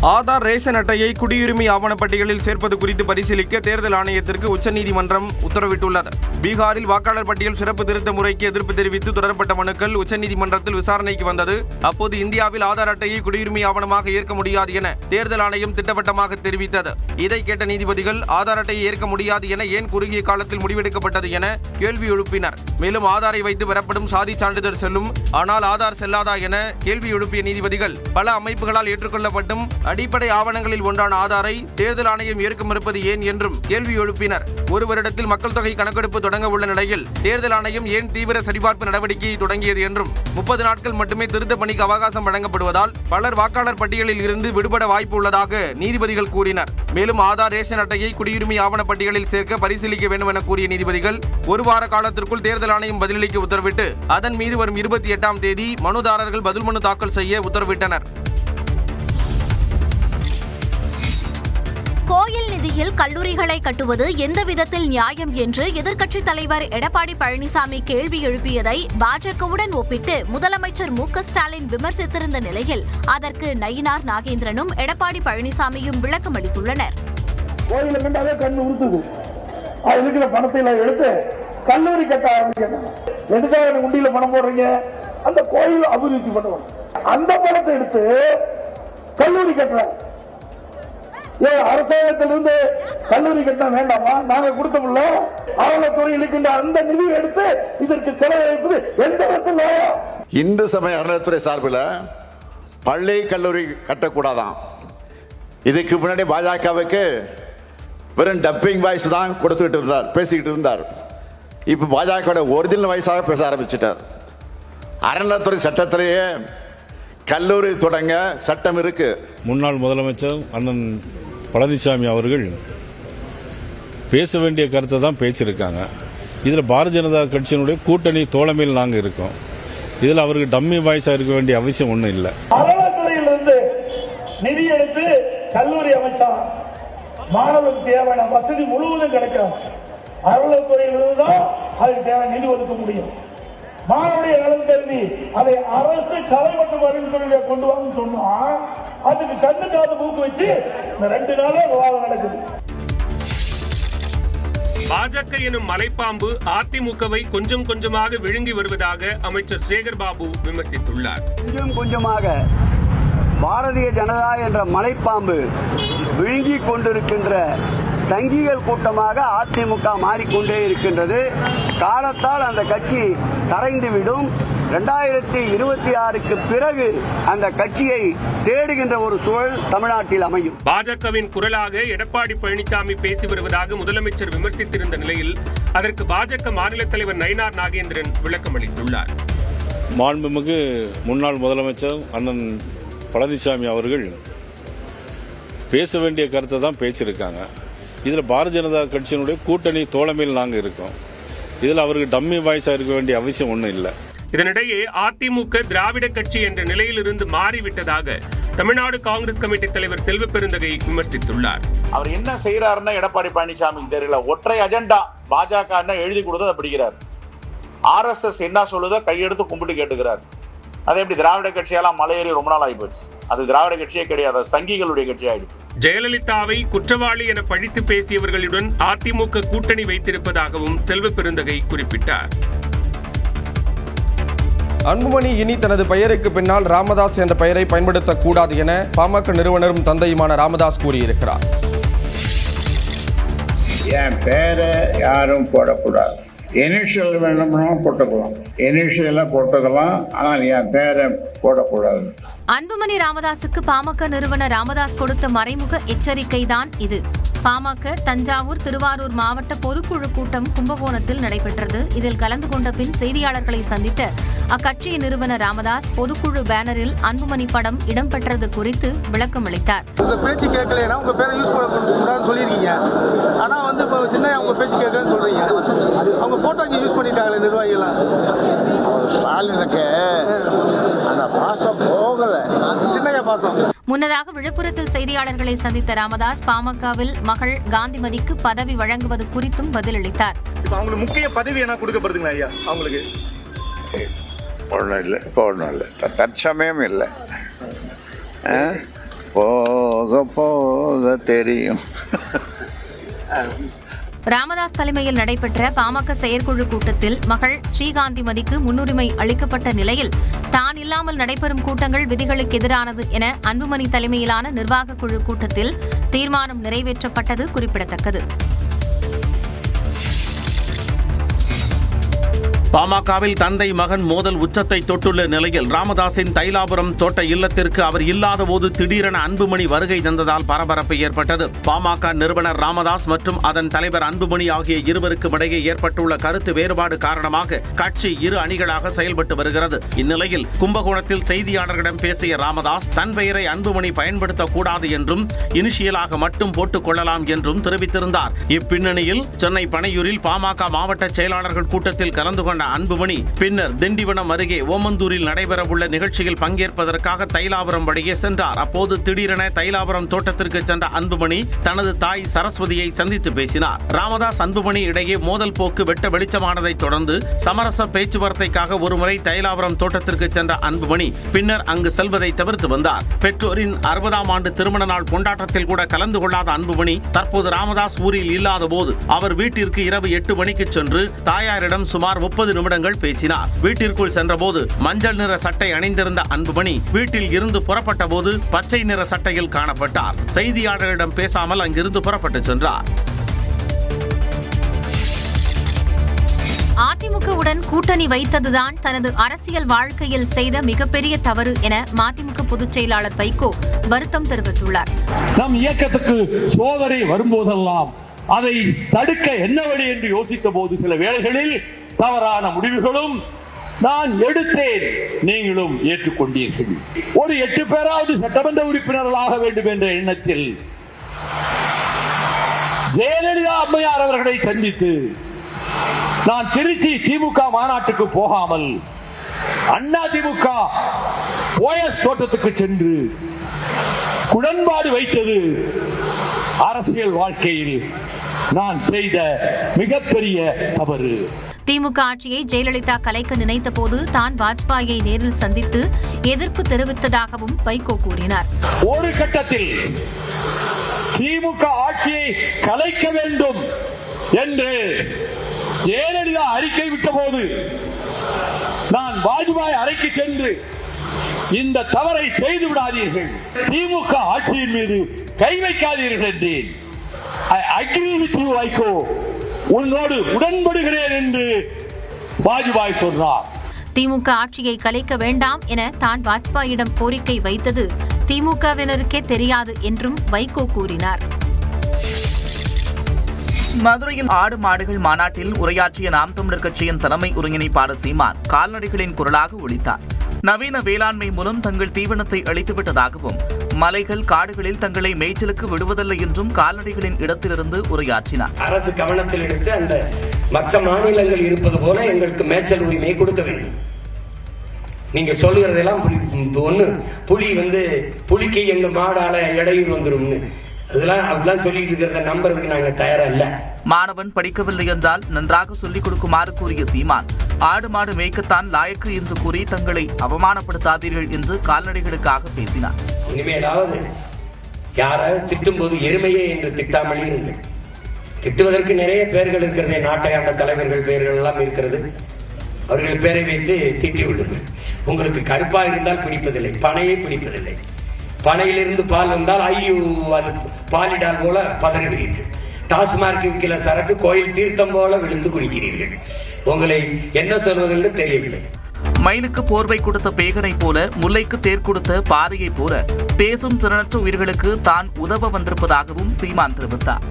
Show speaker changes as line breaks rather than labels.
Aadhaar ration அட்டையை குடியுரிமை ஆவணப்பட்டியலில் சேர்ப்பது குறித்து பரிசீலிக்க தேர்தல் ஆணையத்திற்கு உச்சநீதிமன்றம் உத்தரவிட்டுள்ளது. பீகாரில் வாக்காளர் பட்டியல் சிறப்பு திருத்த முறைக்கு எதிர்ப்பு தெரிவித்து தொடரப்பட்ட மனுக்கள் உச்சநீதிமன்றத்தில் விசாரணைக்கு வந்தது. அப்போது இந்தியாவில் ஆதார் அட்டையை குடியுரிமை ஆவணமாக ஏற்க முடியாது என தேர்தல் ஆணையம் திட்டவட்டமாக தெரிவித்தது. இதை கேட்ட நீதிபதிகள் ஆதார் அட்டையை ஏற்க முடியாது என ஏன் குறுகிய காலத்தில் முடிவெடுக்கப்பட்டது என கேள்வி எழுப்பினர். மேலும் ஆதாரை வைத்து பெறப்படும் சாதி சான்றிதழ் செல்லும், ஆனால் ஆதார் செல்லாதா என கேள்வி எழுப்பிய நீதிபதிகள் பல அமைப்புகளால் ஏற்றுக்கொள்ளப்பட்டும் அடிப்படை ஆவணங்களில் ஒன்றான ஆதாரை தேர்தல் ஆணையம் ஏற்க மறுப்பது ஏன் என்றும் கேள்வி எழுப்பினர். ஒரு வருடத்தில் மக்கள் தொகை கணக்கெடுப்பு தொடங்க உள்ள நிலையில் தேர்தல் ஆணையம் ஏன் தீவிர சரிபார்ப்பு நடவடிக்கையை தொடங்கியது என்றும் 30 நாட்கள் மட்டுமே திருத்த பணிக்கு அவகாசம் வழங்கப்படுவதால் பலர் வாக்காளர் பட்டியலில் இருந்து விடுபட வாய்ப்பு உள்ளதாக நீதிபதிகள் கூறினர். மேலும் ஆதார் ரேஷன் அட்டையை குடியுரிமை ஆவணப்பட்டியலில் சேர்க்க பரிசீலிக்க வேண்டும் என கூறிய நீதிபதிகள் ஒரு வார காலத்திற்குள் தேர்தல் ஆணையம் பதிலளிக்க உத்தரவிட்டு அதன் மீது வரும் 28ஆம் தேதி மனுதாரர்கள் பதில் மனு தாக்கல் செய்ய உத்தரவிட்டனர்.
கோயில் நிதியில் கல்லூரிகளை கட்டுவது எந்த விதத்தில் நியாயம் என்று எதிர்க்கட்சித் தலைவர் எடப்பாடி பழனிசாமி கேள்வி எழுப்பியதை பாஜகவுடன் ஒப்பிட்டு முதலமைச்சர் மு.க.ஸ்டாலின் விமர்சித்திருந்த நிலையில் அதற்கு நயினார் நாகேந்திரனும் எடப்பாடி பழனிசாமியும் விளக்கம் அளித்துள்ளனர்.
கோயிலை கண்டாலே கண்ணு உறுத்துது. அது இருக்கிற பணத்தை எடுத்து கல்லூரி கட்ட ஆரம்பிக்கணும். எதுக்காக உண்டியில பணம் போடுறீங்க? அந்த கோயில் அபிவிருத்தி பண்ணுவோம். அந்த பணத்தை எடுத்து கல்லூரி கட்டுற அரசாங்கத்திலிருந்து கல்லூரி கட்ட வேண்டாமா? நாங்க கொடுத்தோம்ல, அறநிலைத்துறை இருக்கின்ற அந்த நிதி எடுத்து இதற்கு செலவழிப்பது எந்த விதத்தில்?
இந்து சமய அறநிலைத்துறை சார்பில் பள்ளி கல்லூரி கட்டக்கூடாதான். இதுக்கு முன்னாடி பாஜகவுக்கு வெறும் டப்பிங் வாய்ஸ் தான் கொடுத்துக்கிட்டு இருந்தார், பேசிக்கிட்டு இருந்தார். இப்ப பாஜக ஒரிஜினல் வாய்ஸாக பேச ஆரம்பிச்சிட்டார். அறநிலைத்துறை சட்டத்திலேயே கல்லூரி தொடங்க சட்டம் இருக்கு.
முன்னாள் முதலமைச்சர் அண்ணன் பழனிசாமி அவர்கள் பேச வேண்டிய கருத்தை தான் பேசியிருக்காங்க. இதில் பாரதிய ஜனதா கட்சியினுடைய கூட்டணி தோழமையில் நாங்கள் இருக்கோம். இதில் அவருக்கு டம்மி வாய்ஸா இருக்க வேண்டிய அவசியம் ஒன்றும் இல்லை.
அறநிலைத்துறையிலிருந்து நிதி எடுத்து கல்லூரி அமைச்சா மாணவர்களுக்கு தேவையான வசதி முழுவதும் கிடைக்கும். அறநிலைத்துறையிலிருந்து தான் அதுக்கு தேவையான நிதி ஒதுக்க முடியும். மாணவருடைய நலன் கருதி அதை அரசு கலை மற்றும் அறிவுத்துறையில கொண்டு வாங்க சொன்னா அதுக்கு கண்ணு காது மூக்கு வச்சு இந்த 2 நாளே விவாதம் நடக்குது.
பாஜக எனும் மலைப்பாம்பு அதிமுகவை கொஞ்சம் கொஞ்சமாக விழுங்கி வருவதாக அமைச்சர் சேகர் பாபு விமர்சித்துள்ளார்.
கொஞ்சம் கொஞ்சமாக பாரதிய ஜனதா என்ற மலைப்பாம்பு விழுங்கி கொண்டிருக்கின்ற சங்கிகள் கூட்டமாக அதிமுக மாறிக்கொண்டே இருக்கின்றது. காலத்தால் அந்த கட்சி கரைந்துவிடும். 2026க்கு பிறகு அந்த கட்சியை தேடுகின்ற ஒரு சூழல் தமிழ்நாட்டில் அமையும்.
பாஜகவின் குரலாக எடப்பாடி பழனிசாமி பேசி வருவதாக முதலமைச்சர் விமர்சித்திருந்த நிலையில் அதற்கு பாஜக மாநில தலைவர் நயினார் நாகேந்திரன் விளக்கம் அளித்துள்ளார்.
மாண்புமிகு முன்னாள் முதலமைச்சர் அண்ணன் பழனிசாமி அவர்கள் பேச வேண்டிய கருத்தை தான் பேசியிருக்காங்க. இதில் பாரதிய ஜனதா கட்சியினுடைய கூட்டணி தோழமையில் நாங்கள் இருக்கோம். இதில் அவருக்கு டம்மி வாய்ஸா இருக்க வேண்டிய அவசியம் ஒன்றும் இல்லை.
இதனிடையே அதிமுக திராவிட கட்சி என்ற நிலையிலிருந்து மாறிவிட்டதாக தமிழ்நாடு காங்கிரஸ் கமிட்டி தலைவர் செல்வ பெருந்தகை விமர்சித்துள்ளார்.
அவர் என்ன செய்யறாருன்னா எடப்பாடி பழனிசாமிக்கு தெரியல. ஒற்றை அஜெண்டா பாஜக எழுதி கொடுத்ததை பிடிக்கிறார். RSS என்ன சொல்லுதோ கையெடுத்து கும்பிட்டு கேட்டுக்கிறார். அதே எப்படி திராவிட கட்சியெல்லாம் மலையேறி ரொம்ப நாள் ஆகிப்போச்சு. அது திராவிட கட்சியே கிடையாது, சங்கிகளுடைய கட்சி ஆயிடுச்சு.
ஜெயலலிதாவை குற்றவாளி என பழித்து பேசியவர்களுடன் அதிமுக கூட்டணி வைத்திருப்பதாகவும் செல்வ பெருந்தகை குறிப்பிட்டார்.
அன்புமணி இனி தனது பெயருக்கு பின்னால் ராமதாஸ் என்ற பெயரை பயன்படுத்தக்கூடாது என பாமக நிறுவனரும் தந்தையுமான ராமதாஸ் கூறியிருக்கிறார்.
என் பேரை யாரும் போடக்கூடாது. இனிஷியல் வேணும்னா போட்டுக்கலாம், இனிஷியலாக போட்டுக்கலாம், ஆனால் என் பேரை போடக்கூடாது.
அன்புமணி ராமதாஸுக்கு பாமக நிறுவனர் ராமதாஸ் கொடுத்த மறைமுக எச்சரிக்கைதான் இது. பாமக தஞ்சாவூர், திருவாரூர் மாவட்ட பொதுக்குழு கூட்டம் கும்பகோணத்தில் நடைபெற்றது. இதில் கலந்து கொண்ட பின் செய்தியாளர்களை சந்தித்த அக்கட்சியின் நிறுவனர் ராமதாஸ் பொதுக்குழு பேனரில் அன்புமணி படம் இடம்பெற்றது குறித்து விளக்கம் அளித்தார்.
உங்க பேச்சு கேட்கலன்னா உங்க பேரை யூஸ் பண்ணக்கூடாதுன்னு சொல்லியிருக்கீங்க. ஆனா இப்போ சின்ன உங்க பேச்சு கேட்கலன்னு சொல்றீங்க. அவங்க போட்டோ இங்க யூஸ் பண்ணிட்டாங்களே நிர்வாகிகள்.
ஸ்டாலினுக்கு அந்த பாசம் போகல,
சின்னையா பாசம்.
முன்னதாக விழுப்புரத்தில் செய்தியாளர்களை சந்தித்த ராமதாஸ் பாமகவில் மகள் காந்திமதிக்கு பதவி வழங்குவது குறித்தும் பதிலளித்தார்.
அவங்களுக்கு முக்கிய பதவி என்ன கொடுக்கப்படுதுங்களா ஐயா? அவங்களுக்கு
ஒன்றும் இல்லை, தற்சமயம் இல்லை. போக போக தெரியும்.
ராமதாஸ் தலைமையில் நடைபெற்ற பாமக செயற்குழு கூட்டத்தில் மகள் ஸ்ரீகாந்திமதிக்கு முன்னுரிமை அளிக்கப்பட்ட நிலையில் தான் இல்லாமல் நடைபெறும் கூட்டங்கள் விதிகளுக்கு எதிரானது என அன்புமணி தலைமையிலான நிர்வாகக் குழு கூட்டத்தில் தீர்மானம் நிறைவேற்றப்பட்டது குறிப்பிடத்தக்கது.
பாமகவில் தந்தை மகன் மோதல் உச்சத்தை தொட்டுள்ள நிலையில் ராமதாஸின் தைலாபுரம் தோட்ட இல்லத்திற்கு அவர் இல்லாதபோது திடீரென அன்புமணி வருகை தந்ததால் பரபரப்பு ஏற்பட்டது. பாமக நிறுவனர் ராமதாஸ் மற்றும் அதன் தலைவர் அன்புமணி ஆகிய இருவருக்கும் இடையே ஏற்பட்டுள்ள கருத்து வேறுபாடு காரணமாக கட்சி இரு அணிகளாக செயல்பட்டு வருகிறது. இந்நிலையில் கும்பகோணத்தில் செய்தியாளர்களிடம் பேசிய ராமதாஸ் தன் பெயரை அன்புமணி பயன்படுத்தக்கூடாது என்றும் இனிஷியலாக மட்டும் போட்டுக் கொள்ளலாம் என்றும் தெரிவித்திருந்தார். இப்பின்னணியில் சென்னை பனையூரில் பாமக மாவட்ட செயலாளர்கள் கூட்டத்தில் கலந்து கொண்ட அன்புமணி பின்னர் திண்டிவனம் அருகே ஓமந்தூரில் நடைபெறவுள்ள நிகழ்ச்சியில் பங்கேற்பதற்காக தைலாபுரம் வழியே சென்றார். அப்போது திடீரென தைலாபுரம் தோட்டத்திற்கு சென்ற அன்புமணி தனது தாய் சரஸ்வதியை சந்தித்து பேசினார். ராமதாஸ் அன்புமணி இடையே மோதல் போக்கு வெட்ட வெளிச்சமானதை தொடர்ந்து சமரச பேச்சுவார்த்தைக்காக ஒருமுறை தைலாபுரம் தோட்டத்திற்கு சென்ற அன்புமணி பின்னர் அங்கு செல்வதை தவிர்த்து வந்தார். பெற்றோரின் 60ஆம் ஆண்டு திருமண நாள் கொண்டாட்டத்தில் கூட கலந்து கொள்ளாத அன்புமணி தற்போது ராமதாஸ் ஊரில் இல்லாத போது அவர் வீட்டிற்கு இரவு 8 மணிக்கு சென்று தாயாரிடம் சுமார் 30 நிமிடங்கள் பேசினார். வீட்டிற்குள் சென்றபோது மஞ்சள் நிற சட்டை அணிந்திருந்த அன்புமணி வீட்டில் இருந்து புறப்பட்ட போது பச்சை நிற சட்டையில் காணப்பட்டார். செய்தியாளர்களிடம் பேசாமல் அங்கிருந்து புறப்பட்டு சென்றார்.
அதிமுகவுடன் கூட்டணி வைத்ததுதான் தனது அரசியல் வாழ்க்கையில் செய்த மிகப்பெரிய தவறு என மதிமுக பொதுச் செயலாளர் வைகோ வருத்தம் தெரிவித்துள்ளார்.
நம் இயக்கத்துக்கு சோதனை வரும்போதெல்லாம் அதை தடுக்க என்ன வழி என்று யோசித்த போது சில வேளைகளில் தவறான முடிவுகளும் நான் எடுத்தேன், நீங்களும் ஏற்றுக்கொண்டீர்கள். ஒரு 8 பேராவது சட்டமன்ற உறுப்பினர்களாக வேண்டும் என்ற எண்ணத்தில் ஜெயலலிதா அம்மையார் அவர்களை சந்தித்து நான் திருச்சி திமுக மாநாட்டுக்கு போகாமல் அண்ணா திமுக ஓஎஸ் தோட்டத்துக்கு சென்று உடன்பாடு வைத்தது அரசியல் வாழ்க்கையில் நான் செய்த மிகப்பெரிய தவறு.
திமுக ஆட்சியை ஜெயலலிதா கலைக்க நினைத்த போது தான் வாஜ்பாயை நேரில் சந்தித்து எதிர்ப்பு தெரிவித்ததாகவும் வைகோ கூறினார்.
ஒரு கட்டத்தில் திமுக ஆட்சியை கலைக்க வேண்டும் என்று ஜெயலலிதா அறிக்கை விட்ட போது நான் வாஜ்பாய் அறைக்கு சென்று இந்த தவறை செய்து விடாதீர்கள், திமுக ஆட்சியின் மீது கை வைக்காதீர்கள் என்றேன். I agree with you, Vaiko, உன்னோடு உடன்படுகிறேன் என்று வாஜ்பாய் சொன்னார்.
திமுக ஆட்சியை கலைக்க வேண்டாம் என தான் வாஜ்பாயிடம் கோரிக்கை வைத்தது திமுகவினருக்கே தெரியாது என்றும் வைகோ கூறினார்.
மதுரையில் ஆடு மாடுகள் மாநாட்டில் உரையாற்றிய நாம் தமிழர் கட்சியின் தலைமை ஒருங்கிணைப்பாளர் சீமான் கால்நடைகளின் குரலாக ஒலித்தார். நவீன வேளாண்மை மூலம் தங்கள் தீவனத்தை அளித்துவிட்டதாகவும் மலைகள் காடுகளில் தங்களை மேய்ச்சலுக்கு விடுவதில்லை என்றும் கால்நடைகளின் இடத்திலிருந்து உரையாற்றினார்.
அரசு கவனத்தில் எடுத்து அந்த மற்ற மாநிலங்கள் இருப்பது போல எங்களுக்கு மேய்ச்சல் உரிமையை கொடுக்க வேண்டும். நீங்க சொல்லுகிறதெல்லாம் ஒண்ணு புலி புலிக்கு எங்க மாடால இடையூறு வந்துரும்னு அதெல்லாம் சொல்லிட்டு இருக்கிறத நம்புறதுக்கு நாங்க தயாரா இல்ல.
மாணவன் படிக்கவில்லை என்றால் நன்றாக சொல்லிக் கொடுக்குமாறு கூறிய சீமான் ஆடு மாடு மேய்க்கத்தான் லாயக்கு என்று கூறி தங்களை அவமானப்படுத்தாதீர்கள் என்று கால்நடைகளுக்காக பேசினார்.
இனிமேலாவது யாராவது திட்டும் போது எருமையே என்று திட்டாமல் இருங்கள். திட்டுவதற்கு நிறைய பெயர்கள் இருக்கிறது, நாட்டை ஆண்ட தலைவர்கள் பெயர்கள் எல்லாம் இருக்கிறது. அவர்கள் பெயரை வைத்து திட்டி விடுங்கள். உங்களுக்கு கருப்பா இருந்தால் பிடிப்பதில்லை, பனையை பிடிப்பதில்லை. பனையிலிருந்து பால் வந்தால் ஐயோ அது பாலிடால் போல பதறுகிறீர்கள். டாஸ்மார்க் விற்கிற சரக்கு கோயில் தீர்த்தம் போல விழுந்து குடிக்கிறீர்கள். உங்களை என்ன சொல்வதென்று தெரியவில்லை.
மயிலுக்கு போர்வை கொடுத்த பேகனை போல, முல்லைக்கு தேர் கொடுத்த பாறையை போல பேசும் திறனற்ற உயிர்களுக்கு தான் உதவ வந்திருப்பதாகவும் சீமான் தெரிவித்தார்.